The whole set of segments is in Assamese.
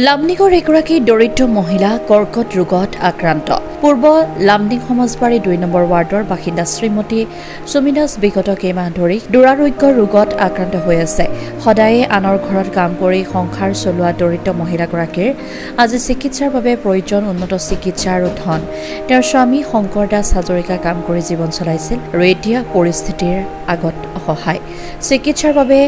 লামডিঙৰ এগৰাকী দৰিদ্ৰ মহিলা কৰ্কট ৰোগত আক্ৰান্ত। পূৰ্ব লামডিং সমাজবাৰী ২ নম্বৰ ৱাৰ্ডৰ বাসিন্দা শ্ৰীমতী সুমি দাস বিগত কেইমাহ ধৰি দুৰাৰোগ্য ৰোগত আক্ৰান্ত হৈ আছে। সদায়ে আনৰ ঘৰত কাম কৰি সংসাৰ চলোৱা দৰিদ্ৰ মহিলাগৰাকীৰ আজি চিকিৎসাৰ বাবে প্ৰয়োজন উন্নত চিকিৎসা আৰু ধন। তেওঁৰ স্বামী শংকৰ দাস হাজৰিকা কাম কৰি জীৱন চলাইছিল আৰু এতিয়া পৰিস্থিতিৰ আগত অসহায়। চিকিৎসাৰ বাবে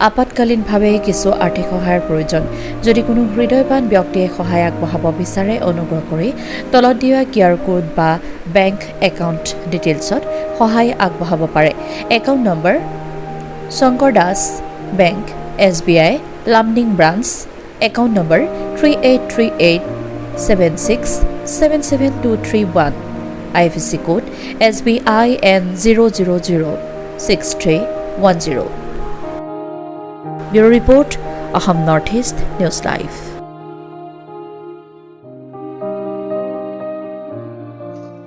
আপাতকালীনভাৱে কিছু আৰ্থিক সহায়ৰ প্ৰয়োজন। যদি কোনো হৃদয়বান ব্যক্তিয়ে সহায় আগবঢ়াব বিচাৰে অনুগ্ৰহ কৰি তলত দিয়া কিউআৰ কোড বা বেংক একাউণ্ট ডিটেইলছত সহায় আগবঢ়াব পাৰে। Account number Shankar Das bank SBI Lumding branch, account number 383876772231, IFSC code SBIN 0006310। Bureau report, Assam north east news live.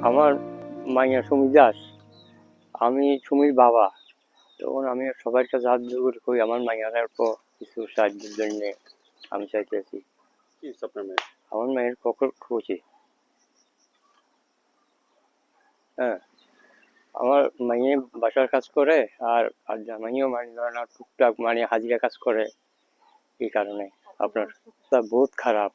আমার মাইয়া সুমি দাস, আমি সুমির বাবা। তখন আমি সবার কাছে হাত জোর করি আমার মাইয়ার কিছু সাহায্যের জন্য আমি চাইতেছি। আমার মায়ের পকেট খুঁজে, হ্যাঁ, আমার মাইয়ে বাসার কাজ করে আর আর জামাইও মানে ধরেন টুকটাক মানে হাজিরা কাজ করে। এই কারণে আপনার অবস্থা বহুত খারাপ।